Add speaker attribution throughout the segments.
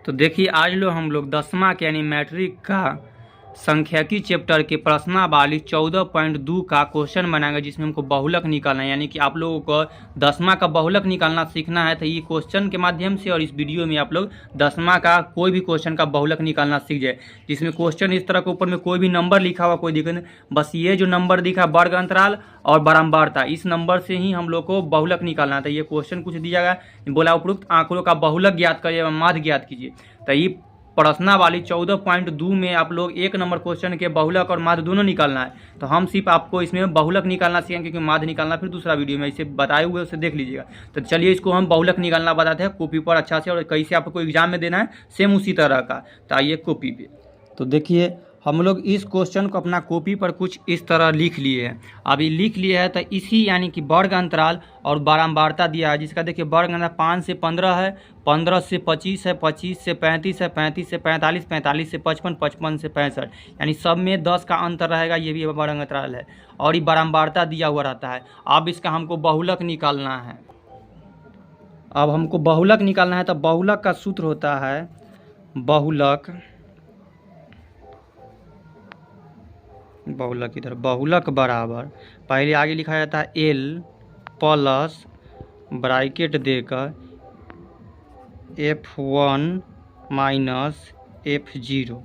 Speaker 1: तो देखिए आज हम लोग 10वां के यानी मैट्रिक का संख्याकी चैप्टर के प्रश्नावली 14.2 का क्वेश्चन बनाएंगे, जिसमें हमको बहुलक निकालना है। यानी कि आप लोगों को 10वां का बहुलक निकालना सीखना है, तो ये क्वेश्चन के माध्यम से और इस वीडियो में आप लोग 10वां का कोई भी क्वेश्चन का बहुलक निकालना सीख जाए। जिसमें क्वेश्चन इस तरह के ऊपर में कोई भी नंबर लिखा हुआ कोई दिक्कत नहीं, बस ये जो नंबर दिखा वर्ग अंतराल और बारंबारता, इस नंबर से ही हम लोग को बहुलक निकालना था। ये क्वेश्चन कुछ दिया गया, बोला उपरोक्त आंकड़ों का बहुलक ज्ञात करिए एवं माध्य ज्ञात कीजिए। तो ये प्रश्नावली 14.2 में आप लोग एक नंबर क्वेश्चन के बहुलक और माध्य दोनों निकालना है। तो हम सिर्फ आपको इसमें बहुलक निकालना सीखेंगे, क्योंकि माध्य निकालना फिर दूसरा वीडियो में इसे बताए हुए उसे देख लीजिएगा। तो चलिए इसको हम बहुलक निकालना बताते हैं कॉपी पर अच्छा से, और कैसे आपको एग्जाम में देना है सेम उसी तरह का। तो आइए कॉपी पे, तो देखिए हम लोग इस क्वेश्चन को अपना कॉपी पर कुछ इस तरह लिख लिए हैं। अभी लिख लिए हैं तो इसी यानी कि वर्ग अंतराल और बारंबारता दिया है, जिसका देखिए वर्ग अंतराल 5 से 15 है, 15 से 25 है, 25 से 35 है, 35 से 45, 45 से 55, 55 से 65, यानी सब में 10 का अंतर रहेगा। ये भी वर्ग अंतराल है और ये बारंबारता दिया हुआ रहता है। अब इसका हमको बहुलक निकालना है। अब हमको बहुलक निकालना है तो बहुलक का सूत्र होता है बहुलक इधर बहुलक बराबर पहले आगे लिखा जाता है एल प्लस ब्रैकेट देकर F1 माइनस F0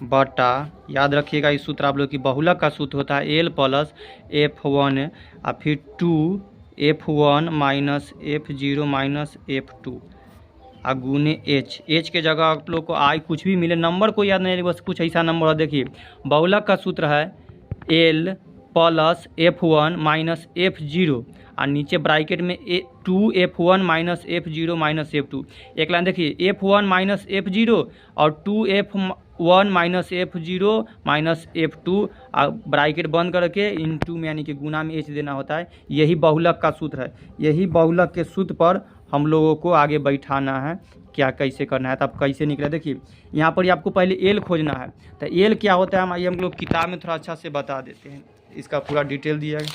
Speaker 1: बटा, याद रखिएगा इस सूत्र आप लोग की बहुलक का सूत्र होता है एल प्लस F1 और फिर 2F1 minus F0 minus F2 और गुने एच के जगह आप लोग को आई कुछ भी मिले, नंबर को याद नहीं, बस कुछ ऐसा नंबर हो। देखिए बहुलक का सूत्र है L plus F1 minus F0 और नीचे ब्रैकेट में 2F1 minus F0 minus F2। एक लाइन देखिए F1 माइनस F0 और 2F1 minus F0 minus F2 और ब्रैकेट बंद करके इनटू में यानी कि गुना में एच देना होता है। यही बहुलक का सूत्र है। यही बहुलक के सूत्र पर हम लोगों को आगे बैठाना है, क्या कैसे करना है। तो आप कैसे निकले देखिए, यहाँ पर आपको पहले एल खोजना है। तो एल क्या होता है हम लोग किताब में थोड़ा अच्छा से बता देते हैं, इसका पूरा डिटेल दिया है।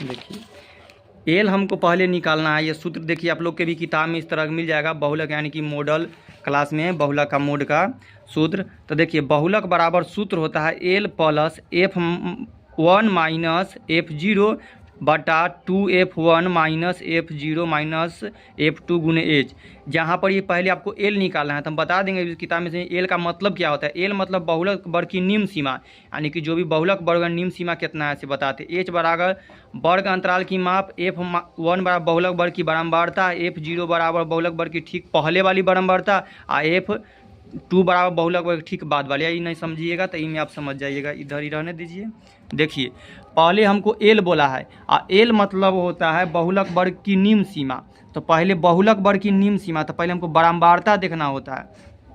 Speaker 1: देखिए एल हमको पहले निकालना है। ये सूत्र देखिए आप लोग के भी किताब में इस तरह मिल जाएगा, बहुलक यानी कि मॉडल क्लास में बहुलक का मोड का सूत्र। तो देखिए बहुलक बराबर सूत्र होता है L plus F1 minus F0 बटा 2F1 minus F0 minus F2 गुने एच। जहाँ पर ये पहले आपको एल निकालना है तो हम बता देंगे इस किताब में से एल का मतलब क्या होता है। एल मतलब बहुलक वर्ग की निम्न सीमा, यानी कि जो भी बहुलक वर्ग निम्न सीमा कितना है ऐसे बताते। एच बराबर वर्ग अंतराल की माप, F1 बराबर बहुलक वर्ग की बारंबारता, F0 बराबर बहुलक वर्ग की ठीक पहले वाली बारंबारता और F2 बराबर बहुलक वर्ग ठीक बाद वाले। ये नहीं समझिएगा तो इनमें आप समझ जाइएगा, इधर ही रहने दीजिए। देखिए पहले हमको एल बोला है और एल मतलब होता है बहुलक वर्ग की निम्न सीमा। तो पहले बहुलक वर्ग की निम्न सीमा, तो पहले हमको बारंबारता देखना होता है।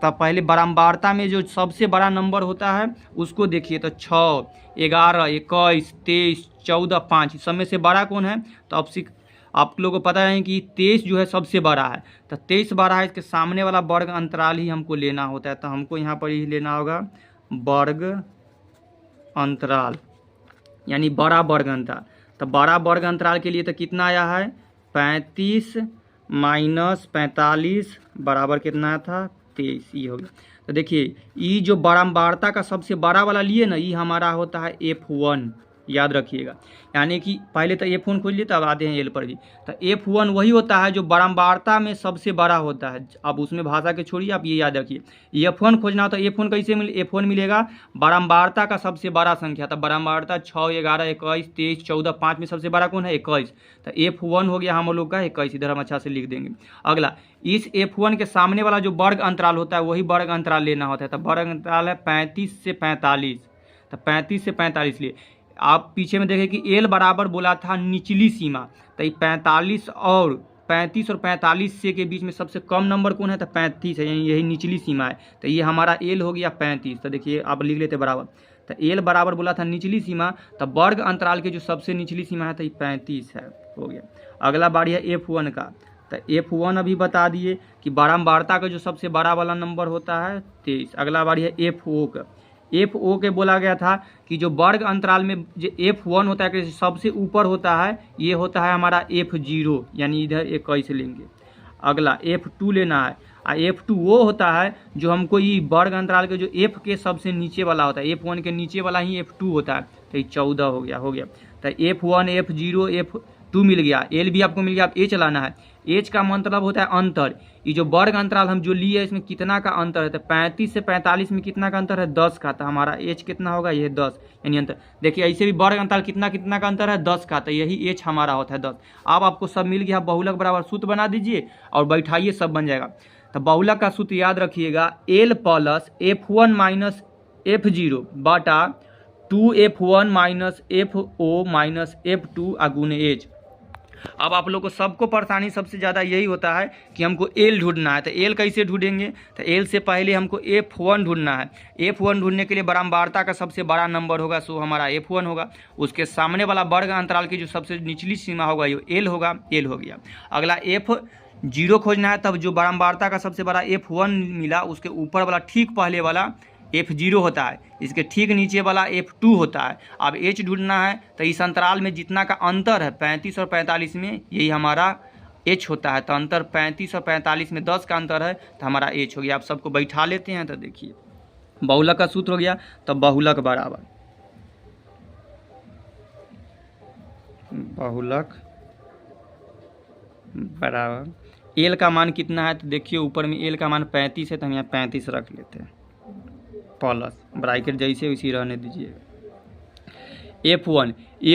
Speaker 1: तो पहले बारंबारता में जो सबसे बड़ा नंबर होता है उसको देखिए, तो 6, 11, 21, 23, 14, 5 इस सब में से बड़ा कौन है। तो अब आप लोगों को पता है कि 23 जो है सबसे बड़ा है। तो 23 बड़ा है, इसके सामने वाला वर्ग अंतराल ही हमको लेना होता है। तो हमको यहाँ पर ही लेना होगा वर्ग अंतराल, यानी बड़ा वर्ग अंतराल। तो बड़ा वर्ग अंतराल के लिए तो कितना आया है 35 माइनस 45 बराबर कितना था 23, ये हो गया। तो देखिए ये जो बारंबारता का सबसे बड़ा वाला लिए ना, ये हमारा होता है F1, याद रखिएगा। यानी कि पहले तो F1 खोज लिए तब आते हैं एल पर भी। तो F1 वही होता है जो बारंबारता में सबसे बड़ा होता है। अब उसमें भाषा के छोड़िए, आप ये याद रखिए। F1 खोजना हो तो F1 कैसे मिले, F1 मिलेगा बारंबारता का सबसे बड़ा संख्या। तो बारंबारता 6, 11, 21, 23, 14, 5 में सबसे बड़ा कौन है 21। तो F1 हो गया हम लोग का 21, इधर हम अच्छा से लिख देंगे। अगला इस F1 के सामने वाला जो वर्ग अंतराल होता है वही वर्ग अंतराल लेना होता है। तो वर्ग अंतराल है 35 से 45। तो 35 से 45 लिए आप पीछे में देखें कि एल बराबर बोला था निचली सीमा। तो ये 35 और 45 से के बीच में सबसे कम नंबर कौन है, तो 35 है, यानी यही निचली सीमा है। तो ये हमारा एल हो गया 35। तो देखिए आप लिख लेते बराबर। तो एल बराबर बोला था निचली सीमा, तो वर्ग अंतराल के जो सबसे निचली सीमा है तो ये 35 है, हो गया। अगला बारी है F1 का। तो F1 अभी बता दिए कि बारंबारता का जो सबसे बड़ा वाला नंबर होता है 23। अगला बारी है F0 का। एफ ओ के बोला गया था कि जो वर्ग अंतराल में जो F1 होता है सबसे ऊपर होता है, ये होता है हमारा F0, यानी इधर 21 लेंगे। अगला F2 लेना है, और F2 वो होता है जो हमको ये वर्ग अंतराल के जो F के सबसे नीचे वाला होता है, F1 के नीचे वाला ही F2 होता है। तो ये 14 हो गया। तो F1 F0 F2 मिल गया, L भी आपको मिल गया। अब H लाना है, H का मतलब होता है अंतर। ये जो वर्ग अंतराल हम जो लिए इसमें कितना का अंतर है, तो 35 से 45 में कितना का अंतर है, 10 का। तो हमारा H कितना होगा, ये 10, यानी अंतर। देखिए ऐसे भी वर्ग अंतराल कितना का अंतर है, 10 का। तो यही H हमारा होता है 10। अब आपको सब मिल गया, बहुलक बराबर सूत्र बना दीजिए और बैठाइए, सब बन जाएगा। तो बहुलक का सूत्र याद रखिएगा, L plus F1 minus F0 बटा 2F1 minus FO minus F2 गुने H। अब आप लोग को सबको परेशानी सबसे ज़्यादा यही होता है कि हमको L ढूंढना है। तो L कैसे ढूंढेंगे, तो L से पहले हमको F1 ढूंढना है। F1 ढूंढने के लिए बारंबारता का सबसे बड़ा नंबर होगा, सो हमारा F1 होगा। उसके सामने वाला वर्ग अंतराल की जो सबसे निचली सीमा होगा ये L होगा, L हो गया। अगला F0 खोजना है, तब जो बारंबारता का सबसे बड़ा F1 मिला, उसके ऊपर वाला ठीक पहले वाला F0 होता है, इसके ठीक नीचे वाला F2 होता है। अब H ढूंढना है, तो इस अंतराल में जितना का अंतर है 35 और 45 में, यही हमारा H होता है। तो अंतर 35 और 45 में 10 का अंतर है, तो हमारा H हो गया। आप सबको बैठा लेते हैं, तो देखिए बहुलक का सूत्र हो गया। तब बहुलक बराबर L का मान कितना है, तो देखिए ऊपर में L का मान 35 है, तो हम यहाँ 35 रख लेते हैं, प्लस ब्रैकेट जैसे उसी रहने दीजिएगा।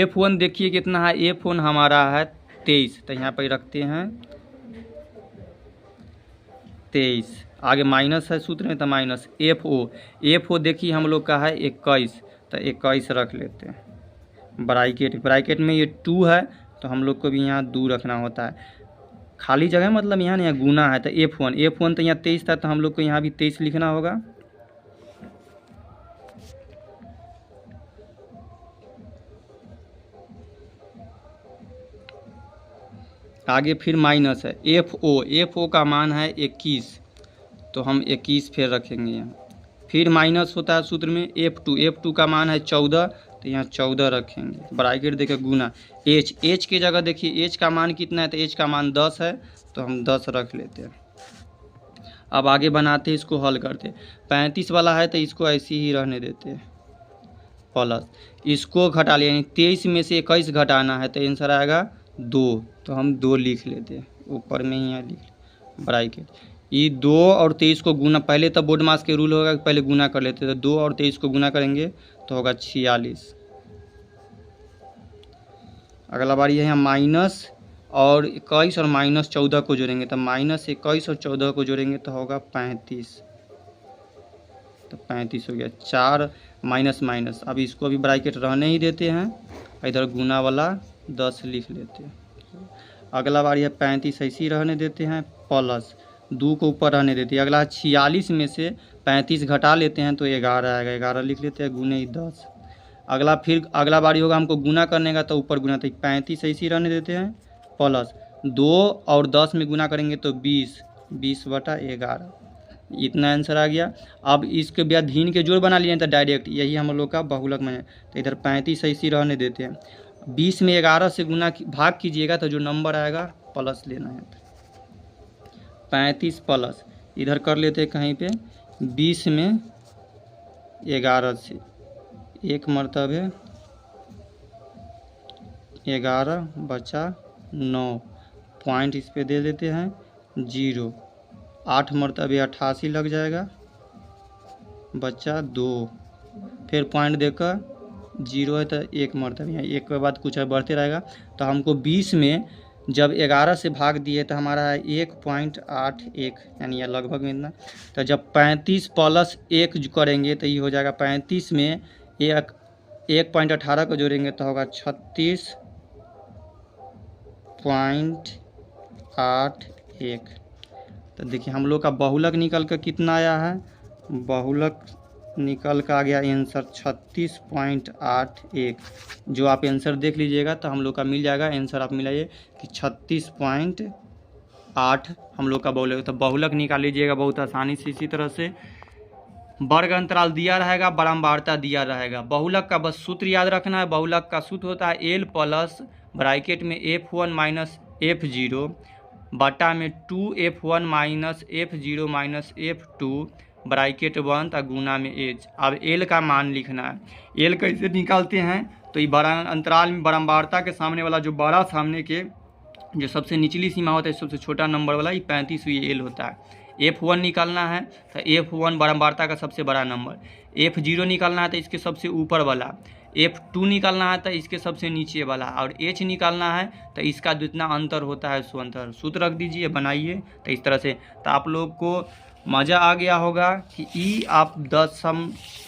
Speaker 1: F1 देखिए कितना है, F1 हमारा है 23, तो यहाँ पर रखते हैं 23। आगे माइनस है सूत्र में, तो माइनस FO देखिए हम लोग का है 21, तो 21 रख लेते हैं। ब्रैकेट में ये 2 है, तो हम लोग को भी यहाँ 2 रखना होता है। खाली जगह मतलब यहाँ नहीं गुना है, तो F1 तो यहाँ 23 था, तो हम लोग को यहाँ भी 23 लिखना होगा। आगे फिर माइनस है FO का मान है 21, तो हम 21 फिर रखेंगे यहाँ। फिर माइनस होता है सूत्र में F2 का मान है 14, तो यहाँ 14 रखेंगे। ब्रैकेट देखिए गुना H की जगह देखिए H का मान कितना है, तो H का मान 10 है, तो हम 10 रख लेते हैं। अब आगे बनाते हैं, इसको हल करते। 35 वाला है, तो इसको ऐसे ही रहने देते हैं, प्लस इसको घटा लिया, यानी 23 में से 21 घटाना है, तो आंसर आएगा 2, तो हम 2 लिख लेते हैं। ऊपर में ही यहाँ लिख ब्रैकेट। ये 2 और 23 को गुना, पहले तो बोर्ड मास के रूल होगा कि पहले गुना कर लेते हैं, तो 2 और 23 को गुना करेंगे तो होगा 46। अगला बार ये यहाँ माइनस और 21 और माइनस 14 को जोड़ेंगे, तो माइनस 21 और 14 को जोड़ेंगे तो होगा 35, तो 35 हो गया। 4 माइनस माइनस, अब इसको भी ब्रैकेट रहने ही देते हैं, इधर गुना वाला 10 लिख लेते हैं। अगला बार यह 35 ऐसी रहने देते हैं, प्लस 2 को ऊपर रहने देते हैं। अगला 46 में से 35 घटा लेते हैं, तो 11 आएगा, 11 लिख लेते हैं, गुने 10। अगला बारी होगा हमको गुना करने का, तो ऊपर गुना, तो 35 ऐसी रहने देते हैं, प्लस 2 और 10 में गुना करेंगे तो 20 बटा 11, इतना आंसर आ गया। अब इसके बाद भिन्न के जोड़ बना लिए, तो डायरेक्ट यही हम लोग का बहुलक में है, तो इधर 35 ऐसी रहने देते हैं। 20 में 11 से भाग कीजिएगा, तो जो नंबर आएगा प्लस लेना है। 35 प्लस इधर कर लेते हैं कहीं पे, 20 में 11 से 1 मरतबे 11 बचा 9, पॉइंट इस पे दे देते हैं 0, 8 मरतबे 88 लग जाएगा, बचा 2, फिर पॉइंट देकर 0 है, तो 1 मरतबे यहाँ 1 के बाद कुछ है बढ़ते रहेगा। तो हमको 20 में जब 11 से भाग दिए, तो हमारा है 1.81, यानी यह लगभग में इतना। तो जब 35 प्लस 1 करेंगे, तो ये हो जाएगा 35 में 1.18 को जोड़ेंगे, तो होगा 36.81। तो देखिए हम लोग का बहुलक निकल कर कितना आया है, बहुलक निकल का आ गया आंसर 36.81। जो आप आंसर देख लीजिएगा, तो हम लोग का मिल जाएगा आंसर। आप मिलाइए कि 36.8 हम लोग का बहुलक। तो बहुलक निकाल लीजिएगा बहुत आसानी से इसी तरह से। वर्ग अंतराल दिया रहेगा, बारंबारता दिया रहेगा। बहुलक का बस सूत्र याद रखना है। बहुलक का सूत्र होता है एल प्लस ब्रैकेट में F1 माइनस F0 बटा में 2F1 minus F0 minus F2 bracket बंद और गुना में एच। अब एल का मान लिखना है। एल कैसे निकालते हैं, तो ये बड़ा अंतराल में बारंबारता के सामने वाला जो बड़ा सामने के जो सबसे निचली सीमा होता है, सबसे छोटा नंबर वाला, ये 35 एल होता है। F1 निकालना है तो F1 बारंबारता का सबसे बड़ा नंबर, F0 निकालना है तो इसके सबसे ऊपर वाला, F2 निकालना है तो इसके सबसे नीचे वाला, और H निकालना है तो इसका जितना अंतर होता है सो अंतर। सूत्र रख दीजिए, बनाइए। तो इस तरह से तो आप लोग को मज़ा आ गया होगा कि ई आप 10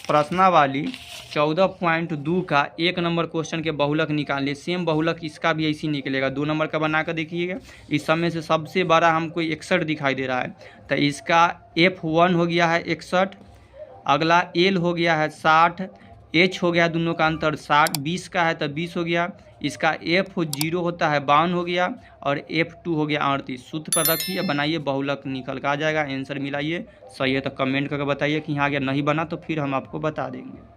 Speaker 1: प्रश्नावली 14.2 का 1 नंबर क्वेश्चन के बहुलक निकालिए। सेम बहुलक इसका भी ऐसी निकलेगा। 2 नंबर का बना कर देखिएगा। इस सब में से सबसे बड़ा हमको 61 दिखाई दे रहा है, तो इसका F1 हो गया है 61, अगला L हो गया है 60, H हो गया दोनों का अंतर 60, 20 का है तो 20 हो गया, इसका F0 होता है 52 हो गया, और F2 हो गया 38। सूत्र पर रखिए, बनाइए, बहुलक निकल कर आ जाएगा। आंसर मिलाइए। सही है तो कमेंट करके बताइए कि यहाँ आगे नहीं बना तो फिर हम आपको बता देंगे।